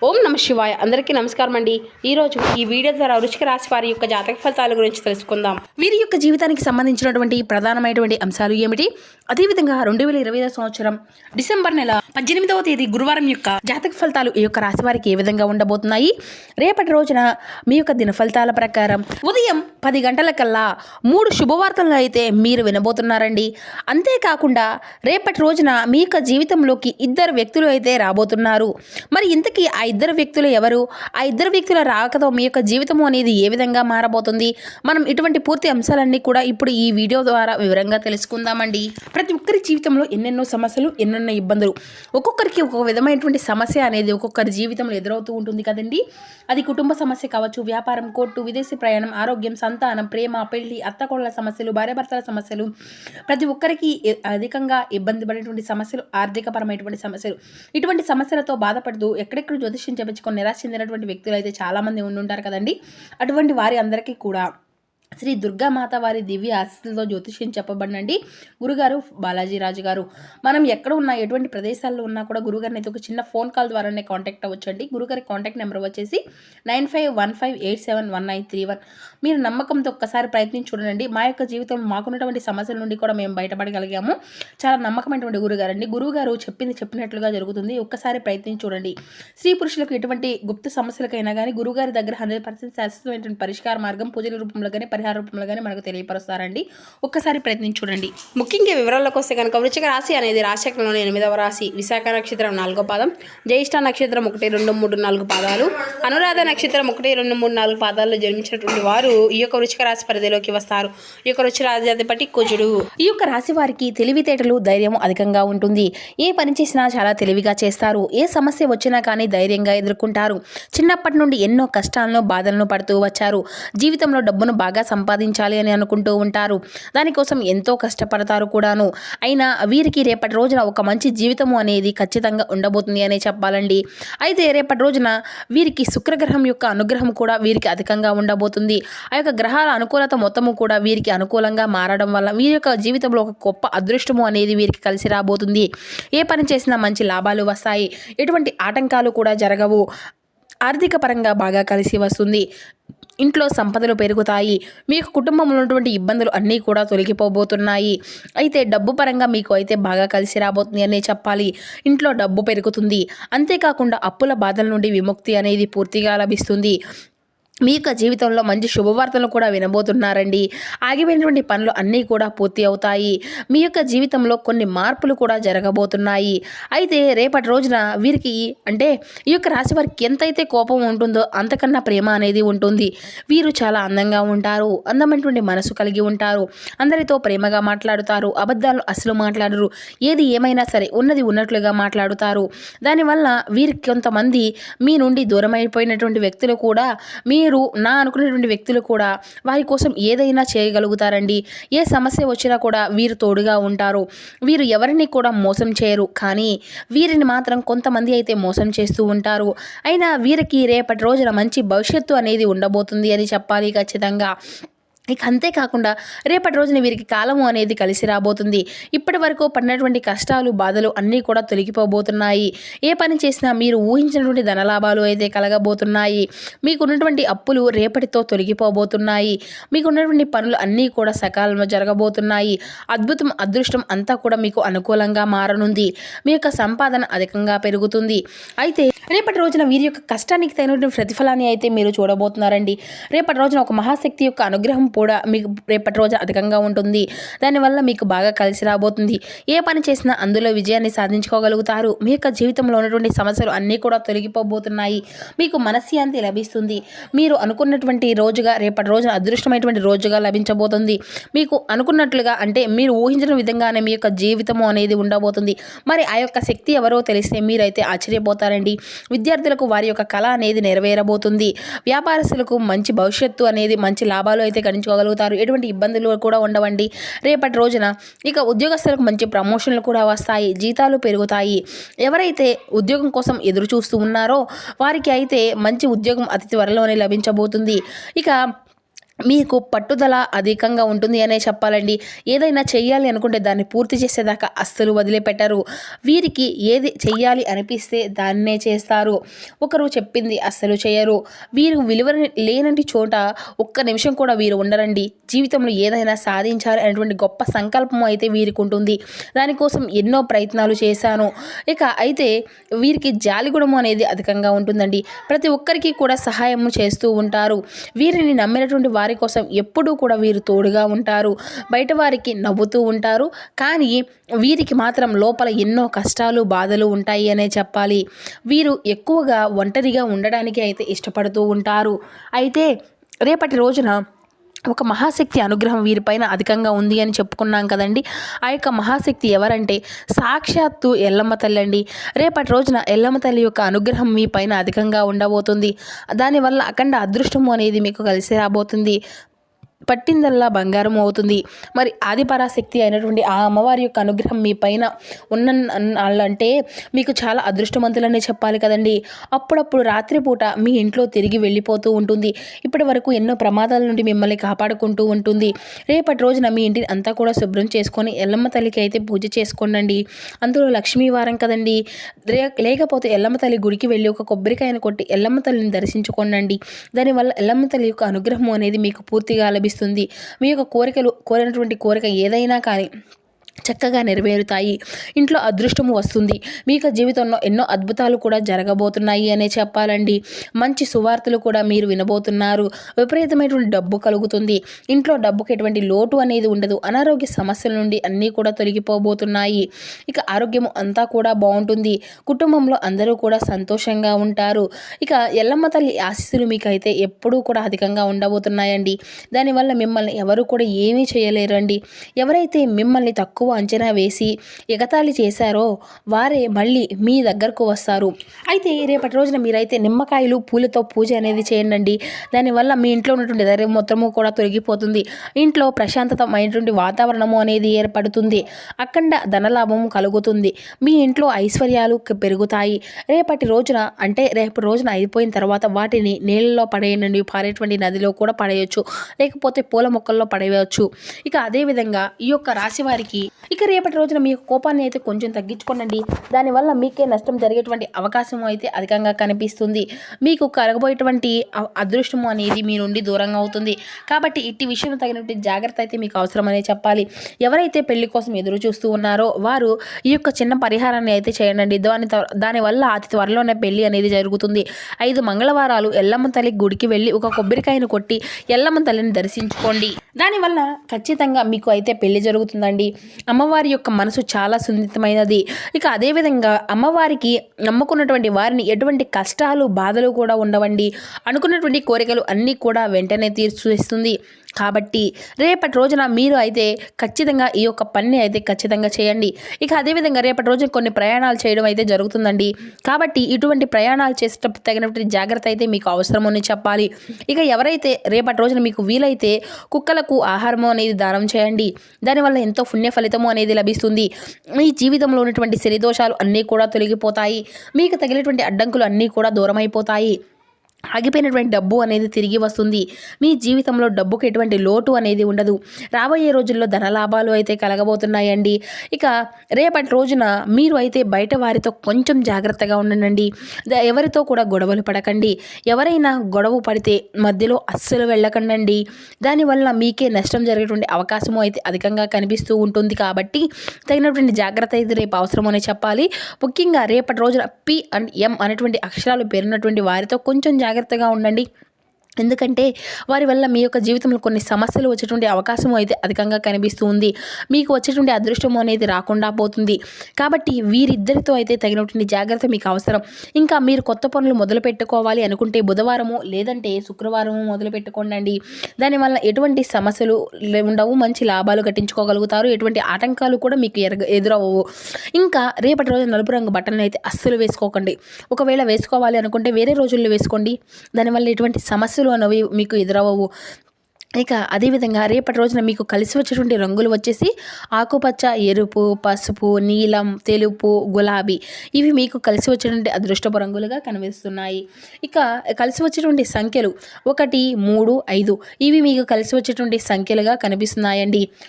ఓం నమ శివాయ. అందరికీ నమస్కారం అండి. ఈరోజు ఈ వీడియో ద్వారా వృశ్చిక రాశి వారి యొక్క జాతక ఫలితాల గురించి తెలుసుకుందాం. వీరి యొక్క జీవితానికి సంబంధించినటువంటి ప్రధానమైనటువంటి అంశాలు ఏమిటి, అదేవిధంగా 2025 సంవత్సరం డిసెంబర్ నెల 18వ తేదీ గురువారం యొక్క జాతక ఫలితాలు ఈ యొక్క రాశి వారికి ఏ విధంగా ఉండబోతున్నాయి, రేపటి రోజున మీ యొక్క దిన ఫలితాల ప్రకారం ఉదయం 10 గంటలకల్లా 3 శుభవార్తలను అయితే మీరు వినబోతున్నారండి. అంతేకాకుండా రేపటి రోజున మీ యొక్క జీవితంలోకి 2 వ్యక్తులు అయితే రాబోతున్నారు. మరి ఇంతకీ ఆ 2 వ్యక్తులు ఎవరు, ఆ 2 వ్యక్తుల రాకతో మీ యొక్క జీవితం అనేది ఏ విధంగా మారబోతుంది, మనం ఇటువంటి పూర్తి అంశాలన్నీ కూడా ఇప్పుడు ఈ వీడియో ద్వారా వివరంగా తెలుసుకుందామండి. ప్రతి ఒక్కరి జీవితంలో ఎన్నెన్నో సమస్యలు, ఎన్నెన్నో ఇబ్బందులు, ఒక్కొక్కరికి ఒక్కొక్క విధమైనటువంటి సమస్య అనేది ఒక్కొక్కరి జీవితంలో ఎదురవుతూ ఉంటుంది కదండి. అది కుటుంబ సమస్య కావచ్చు, వ్యాపారం, కోర్టు, విదేశీ ప్రయాణం, ఆరోగ్యం, సంతానం, ప్రేమ, పెళ్లి, అత్తకోడల సమస్యలు, భార్యాభర్తల సమస్యలు, ప్రతి ఒక్కరికి అధికంగా ఇబ్బంది పడేటువంటి సమస్యలు, ఆర్థికపరమైనటువంటి సమస్యలు, ఇటువంటి సమస్యలతో బాధపడుతూ ఎక్కడెక్కడ జ్యోతిష్యం చెప్పించుకొని నిరాశ చెందినటువంటి వ్యక్తులు అయితే చాలామంది ఉండుంటారు కదండి. అటువంటి వారి అందరికీ కూడా శ్రీ దుర్గామాత వారి దివ్య ఆశీస్సులతో జ్యోతిష్యం చెప్పబడినండి గురుగారు బాలాజీ రాజు గారు. మనం ఎక్కడ ఉన్నా, ఎటువంటి ప్రదేశాల్లో ఉన్నా కూడా గురుగారిని అయితే ఒక చిన్న ఫోన్ కాల్ ద్వారానే కాంటాక్ట్ అవ్వచ్చండి. గురుగారి కాంటాక్ట్ నెంబర్ వచ్చేసి 9515871931. మీరు నమ్మకంతో ఒక్కసారి ప్రయత్నించి చూడండి. మా యొక్క జీవితంలో మాకున్నటువంటి సమస్యల నుండి కూడా మేము బయటపడగలిగాము. చాలా నమ్మకమైనటువంటి గురుగారండి. గురువుగారు చెప్పింది చెప్పినట్లుగా జరుగుతుంది. ఒక్కసారి ప్రయత్నించి చూడండి. స్త్రీ పురుషులకు ఎటువంటి గుప్త సమస్యలకైనా కానీ గురుగారి దగ్గర 100% శాశ్వతమైనటువంటి పరిష్కార మార్గం పూజల రూపంలో కానీ పరిహార రూపంలో కానీ మనకు తెలియపరుస్తారండి. ఒక్కసారి ప్రయత్నించి చూడండి. ముఖ్యంగా వివరాల్లోకి వస్తే కనుక వృశ్చిక రాశి అనేది రాశిచక్రంలోని 8వ రాశి. విశాఖ నక్షత్రం 4వ పాదం, జ్యేష్ఠ నక్షత్రం 1, 2, 3, 4 పాదాలు, అనురాధ నక్షత్రం 1, 2, 3, 4 పాదాల్లో జన్మించినటువంటి వారు ఈ యొక్క వృశ్చిక రాశి పరిధిలోకి వస్తారు. ఈ యొక్క వృశ్చిక రాశి కుజుడు. ఈ యొక్క రాశి వారికి తెలివితేటలు, ధైర్యం అధికంగా ఉంటుంది. ఏ పని చేసినా చాలా తెలివిగా చేస్తారు. ఏ సమస్య వచ్చినా కానీ ధైర్యంగా ఎదుర్కొంటారు. చిన్నప్పటి నుండి ఎన్నో కష్టాలను, బాధలను పడుతూ వచ్చారు. జీవితంలో డబ్బును బాగా సంపాదించాలి అని అనుకుంటూ ఉంటారు. దానికోసం ఎంతో కష్టపడతారు కూడాను. అయినా వీరికి రేపటి రోజున ఒక మంచి జీవితము అనేది ఖచ్చితంగా ఉండబోతుంది అనే చెప్పాలండి. అయితే రేపటి రోజున వీరికి శుక్రగ్రహం యొక్క అనుగ్రహం కూడా వీరికి అధికంగా ఉండబోతుంది. ఆ యొక్క గ్రహాల అనుకూలత మొత్తము కూడా వీరికి అనుకూలంగా మారడం వల్ల వీరి యొక్క జీవితంలో ఒక గొప్ప అదృష్టము అనేది వీరికి కలిసి రాబోతుంది. ఏ పని చేసినా మంచి లాభాలు వస్తాయి. ఎటువంటి ఆటంకాలు కూడా జరగవు. ఆర్థిక పరంగా బాగా కలిసి వస్తుంది. ఇంట్లో సంపదలు పెరుగుతాయి. మీకు కుటుంబంలో ఉన్నటువంటి ఇబ్బందులు అన్నీ కూడా తొలగిపోబోతున్నాయి. అయితే డబ్బు పరంగా మీకు అయితే బాగా కలిసి రాబోతుంది అనే చెప్పాలి. ఇంట్లో డబ్బు పెరుగుతుంది. అంతేకాకుండా అప్పుల బాధల నుండి విముక్తి అనేది పూర్తిగా లభిస్తుంది. మీ యొక్క జీవితంలో మంచి శుభవార్తలు కూడా వినబోతున్నారండి. ఆగిపోయినటువంటి పనులు అన్నీ కూడా పూర్తి అవుతాయి. మీ యొక్క జీవితంలో కొన్ని మార్పులు కూడా జరగబోతున్నాయి. అయితే రేపటి రోజున వీరికి అంటే ఈ యొక్క రాశి వారికి ఎంతైతే కోపం ఉంటుందో అంతకన్నా ప్రేమ అనేది ఉంటుంది. వీరు చాలా అందంగా ఉంటారు. అందమైనటువంటి మనసు కలిగి ఉంటారు. అందరితో ప్రేమగా మాట్లాడుతారు. అబద్ధాలు అసలు మాట్లాడరు. ఏది ఏమైనా సరే ఉన్నది ఉన్నట్లుగా మాట్లాడుతారు. దానివల్ల వీరికి కొంతమంది మీ నుండి దూరం అయిపోయినటువంటి వ్యక్తులు కూడా మీరు నా అనుకునేటువంటి వ్యక్తులు కూడా వారి కోసం ఏదైనా చేయగలుగుతారండి. ఏ సమస్య వచ్చినా కూడా వీరు తోడుగా ఉంటారు. వీరు ఎవరిని కూడా మోసం చేయరు. కానీ వీరిని మాత్రం కొంతమంది అయితే మోసం చేస్తూ ఉంటారు. అయినా వీరికి రేపటి రోజున మంచి భవిష్యత్తు అనేది ఉండబోతుంది అని చెప్పాలి ఖచ్చితంగా. ఇక అంతేకాకుండా రేపటి రోజున వీరికి కాలము అనేది కలిసి రాబోతుంది. ఇప్పటి వరకు పడినటువంటి కష్టాలు, బాధలు అన్నీ కూడా తొలగిపోబోతున్నాయి. ఏ పని చేసినా మీరు ఊహించినటువంటి ధనలాభాలు అయితే కలగబోతున్నాయి. మీకున్నటువంటి అప్పులు రేపటితో తొలగిపోబోతున్నాయి. మీకున్నటువంటి పనులు అన్నీ కూడా సకాలంలో జరగబోతున్నాయి. అద్భుతం, అదృష్టం అంతా కూడా మీకు అనుకూలంగా మారనుంది. మీ యొక్క సంపాదన అధికంగా పెరుగుతుంది. అయితే రేపటి రోజున వీరి యొక్క కష్టానికి తగినటువంటి ప్రతిఫలాన్ని అయితే మీరు చూడబోతున్నారండి. రేపటి రోజున ఒక మహాశక్తి యొక్క అనుగ్రహం కూడా మీకు రేపటి రోజు అధికంగా ఉంటుంది. దానివల్ల మీకు బాగా కలిసి రాబోతుంది. ఏ పని చేసినా అందులో విజయాన్ని సాధించుకోగలుగుతారు. మీ యొక్క జీవితంలో ఉన్నటువంటి సమస్యలు అన్నీ కూడా తొలగిపోబోతున్నాయి. మీకు మనశ్శాంతి లభిస్తుంది. మీరు అనుకున్నటువంటి రోజుగా రేపటి రోజున అదృష్టమైనటువంటి రోజుగా లభించబోతుంది. మీకు అనుకున్నట్లుగా అంటే మీరు ఊహించిన విధంగానే మీ యొక్క జీవితము అనేది ఉండబోతుంది. మరి ఆ యొక్క శక్తి ఎవరో తెలిస్తే మీరైతే ఆశ్చర్యపోతారండి. విద్యార్థులకు వారి యొక్క కళ అనేది నెరవేరబోతుంది. వ్యాపారస్తులకు మంచి భవిష్యత్తు అనేది, మంచి లాభాలు అయితే గణించుకోగలుగుతారు. ఎటువంటి ఇబ్బందులు కూడా ఉండవండి రేపటి రోజున. ఇక ఉద్యోగస్తులకు మంచి ప్రమోషన్లు కూడా వస్తాయి. జీతాలు పెరుగుతాయి. ఎవరైతే ఉద్యోగం కోసం ఎదురు చూస్తూ ఉన్నారో వారికి అయితే మంచి ఉద్యోగం అతి త్వరలోనే లభించబోతుంది. ఇక మీకు పట్టుదల అధికంగా ఉంటుంది అనే చెప్పాలండి. ఏదైనా చెయ్యాలి అనుకుంటే దాన్ని పూర్తి చేసేదాకా అస్సలు వదిలిపెట్టరు. వీరికి ఏది చెయ్యాలి అనిపిస్తే దాన్నే చేస్తారు. ఒకరు చెప్పింది అస్సలు చేయరు. వీరు విలువ లేనటి చోట ఒక్క నిమిషం కూడా వీరు ఉండరండి. జీవితంలో ఏదైనా సాధించాలి అనేటువంటి గొప్ప సంకల్పం అయితే వీరికి ఉంటుంది. దానికోసం ఎన్నో ప్రయత్నాలు చేశాను. అయితే వీరికి జాలిగుణము అనేది అధికంగా ఉంటుందండి. ప్రతి ఒక్కరికి కూడా సహాయం చేస్తూ ఉంటారు. వీరిని నమ్మినటువంటి వారి కోసం ఎప్పుడూ కూడా వీరు తోడుగా ఉంటారు. బయట వారికి నవ్వుతూ ఉంటారు. కానీ వీరికి మాత్రం లోపల ఎన్నో కష్టాలు బాధలు ఉంటాయి అనే చెప్పాలి. వీరు ఎక్కువగా ఒంటరిగా ఉండడానికి అయితే ఇష్టపడుతూ ఉంటారు. అయితే రేపటి రోజున ఒక మహాశక్తి అనుగ్రహం వీరిపైన అధికంగా ఉంది అని చెప్పుకున్నాం కదండి. ఆ యొక్క మహాశక్తి ఎవరంటే సాక్షాత్తు ఎల్లమ్మ తల్లి అండి. రేపటి రోజున ఎల్లమ్మ తల్లి యొక్క అనుగ్రహం మీ పైన అధికంగా ఉండబోతుంది. దానివల్ల అఖండ అదృష్టము అనేది మీకు కలిసి రాబోతుంది. పట్టిందల్లా బంగారం అవుతుంది. మరి ఆదిపరాశక్తి అయినటువంటి ఆ అమ్మవారి యొక్క అనుగ్రహం మీ పైన అంటే మీకు చాలా అదృష్టవంతులనే చెప్పాలి కదండి. అప్పుడప్పుడు రాత్రిపూట మీ ఇంట్లో తిరిగి వెళ్ళిపోతూ ఉంటుంది. ఇప్పటి వరకు ఎన్నో ప్రమాదాల నుండి మిమ్మల్ని కాపాడుకుంటూ ఉంటుంది. రేపటి రోజున మీ ఇంటిని అంతా కూడా శుభ్రం చేసుకొని ఎల్లమ్మ తల్లికి అయితే పూజ చేసుకోండి. అందులో లక్ష్మీ వారం కదండి. లేకపోతే ఎల్లమ్మ తల్లి గుడికి వెళ్ళి ఒక కొబ్బరికాయను కొట్టి ఎల్లమ్మ తల్లిని దర్శించుకోండి. దానివల్ల ఎల్లమ్మ తల్లి యొక్క అనుగ్రహం అనేది మీకు పూర్తిగా లభిస్తుంది. మీ యొక్క కోరినటువంటి కోరిక ఏదైనా కానీ చక్కగా నెరవేరుతాయి. ఇంట్లో అదృష్టము వస్తుంది. మీకు జీవితంలో ఎన్నో అద్భుతాలు కూడా జరగబోతున్నాయి అనే చెప్పాలండి. మంచి సువార్తలు కూడా మీరు వినబోతున్నారు. విపరీతమైనటువంటి డబ్బు కలుగుతుంది. ఇంట్లో డబ్బుకి ఎటువంటి లోటు అనేది ఉండదు. అనారోగ్య సమస్యల నుండి అన్నీ కూడా తొలగిపోబోతున్నాయి. ఆరోగ్యం అంతా కూడా బాగుంటుంది. కుటుంబంలో అందరూ కూడా సంతోషంగా ఉంటారు. ఎల్లమ్మ తల్లి ఆశీస్సులు మీకైతే ఎప్పుడూ కూడా అధికంగా ఉండబోతున్నాయండి. దానివల్ల మిమ్మల్ని ఎవరు కూడా ఏమీ చేయలేరండి. ఎవరైతే మిమ్మల్ని తక్కువ అంచనా వేసి ఎగతాళి చేశారో వారే మళ్ళీ మీ దగ్గరకు వస్తారు. అయితే రేపటి రోజున మీరైతే నిమ్మకాయలు పూలతో పూజ అనేది చేయండి. దానివల్ల మీ ఇంట్లో ఉన్నటువంటి ధైర్యం మొత్తము కూడా తొలగిపోతుంది. ఇంట్లో ప్రశాంతతమైనటువంటి వాతావరణము అనేది ఏర్పడుతుంది. అఖండ ధనలాభము కలుగుతుంది. మీ ఇంట్లో ఐశ్వర్యాలు పెరుగుతాయి. రేపటి రోజున అయిపోయిన తర్వాత వాటిని నీళ్ళలో పడేయండి. పారేటువంటి నదిలో కూడా పడేయచ్చు, లేకపోతే పూల మొక్కల్లో పడేయవచ్చు. అదేవిధంగా ఈ యొక్క రాశి వారికి రేపటి రోజున మీ కోపాన్ని అయితే కొంచెం తగ్గించుకోండి. దానివల్ల మీకే నష్టం జరిగేటువంటి అవకాశం అయితే అధికంగా కనిపిస్తుంది. మీకు కలగబోయేటువంటి అదృష్టము అనేది మీ నుండి దూరంగా అవుతుంది. కాబట్టి ఇట్టి విషయంలో తగినటువంటి జాగ్రత్త అయితే మీకు అవసరమనే చెప్పాలి. ఎవరైతే పెళ్లి కోసం ఎదురు చూస్తూ ఉన్నారో వారు ఈ యొక్క చిన్న పరిహారాన్ని అయితే చేయండి. దానివల్ల అతి త్వరలోనే పెళ్లి అనేది జరుగుతుంది. 5 మంగళవారాలు ఎల్లమ్మ తల్లి గుడికి వెళ్ళి ఒక కొబ్బరికాయను కొట్టి ఎల్లమ్మ తల్లిని దర్శించుకోండి. దానివల్ల ఖచ్చితంగా మీకు అయితే పెళ్లి జరుగుతుందండి. అమ్మవారి యొక్క మనసు చాలా సున్నితమైనది. అదేవిధంగా అమ్మవారికి నమ్ముకున్నటువంటి వారిని ఎటువంటి కష్టాలు బాధలు కూడా ఉండవండి. అనుకున్నటువంటి కోరికలు అన్నీ కూడా వెంటనే తీర్చేస్తుంది. కాబట్టి రేపటి రోజున మీరు అయితే ఖచ్చితంగా ఈ యొక్క పని అయితే ఖచ్చితంగా చేయండి. అదేవిధంగా రేపటి రోజున కొన్ని ప్రయాణాలు చేయడం అయితే జరుగుతుందండి. కాబట్టి ఇటువంటి ప్రయాణాలు చేసేటప్పుడు తగినటువంటి జాగ్రత్త అయితే మీకు అవసరమని చెప్పాలి. ఎవరైతే రేపటి రోజున మీకు వీలైతే కుక్కలకు ఆహారము అనేది దానం చేయండి. దానివల్ల ఎంతో పుణ్య ఫలితము అనేది లభిస్తుంది. మీ జీవితంలో ఉన్నటువంటి శని దోషాలు అన్నీ కూడా తొలగిపోతాయి. మీకు తగినటువంటి అడ్డంకులు అన్నీ కూడా దూరం అయిపోతాయి. ఆగిపోయినటువంటి డబ్బు అనేది తిరిగి వస్తుంది. మీ జీవితంలో డబ్బుకు ఎటువంటి లోటు అనేది ఉండదు. రాబోయే రోజుల్లో ధనలాభాలు అయితే కలగబోతున్నాయండి. రేపటి రోజున మీరు అయితే బయట వారితో కొంచెం జాగ్రత్తగా ఉండండి. ఎవరితో కూడా గొడవలు పడకండి. ఎవరైనా గొడవ పడితే మధ్యలో అస్సలు వెళ్ళకండి. దానివల్ల మీకే నష్టం జరిగేటువంటి అవకాశము అయితే అధికంగా కనిపిస్తూ ఉంటుంది. కాబట్టి తగినటువంటి జాగ్రత్త అయితే రేపు అవసరమని చెప్పాలి. ముఖ్యంగా రేపటి రోజున P and M అనేటువంటి అక్షరాలు పేరున్నటువంటి వారితో కొంచెం జాగ్రత్తగా ఉండండి. ఎందుకంటే వారి వల్ల మీ యొక్క జీవితంలో కొన్ని సమస్యలు వచ్చేటువంటి అవకాశం అయితే అధికంగా కనిపిస్తూ ఉంది. మీకు వచ్చేటువంటి అదృష్టం అనేది రాకుండా పోతుంది. కాబట్టి వీరిద్దరితో అయితే తగినటువంటి జాగ్రత్త మీకు అవసరం. మీరు కొత్త పనులు మొదలు పెట్టుకోవాలి అనుకుంటే బుధవారము లేదంటే శుక్రవారము మొదలు పెట్టుకోండి. దానివల్ల ఎటువంటి సమస్యలు ఉండవు. మంచి లాభాలు గట్టించుకోగలుగుతారు. ఎటువంటి ఆటంకాలు కూడా మీకు ఎదురవ్వవు. రేపటి రోజు నలుపు రంగు బట్టలను అయితే అస్సలు వేసుకోకండి. ఒకవేళ వేసుకోవాలి అనుకుంటే వేరే రోజుల్లో వేసుకోండి. దానివల్ల ఎటువంటి సమస్యలు అనేవి మీకు ఎదురవ్వవు. ఇక అదేవిధంగా రేపటి రోజున మీకు కలిసి వచ్చేటువంటి రంగులు వచ్చేసి ఆకుపచ్చ, ఎరుపు, పసుపు, నీలం, తెలుపు, గులాబీ ఇవి మీకు కలిసి వచ్చేటువంటి అదృష్టపు రంగులుగా కనిపిస్తున్నాయి. ఇక కలిసి వచ్చేటువంటి సంఖ్యలు 1, 3, 5 ఇవి మీకు కలిసి వచ్చేటువంటి సంఖ్యలుగా కనిపిస్తున్నాయండి.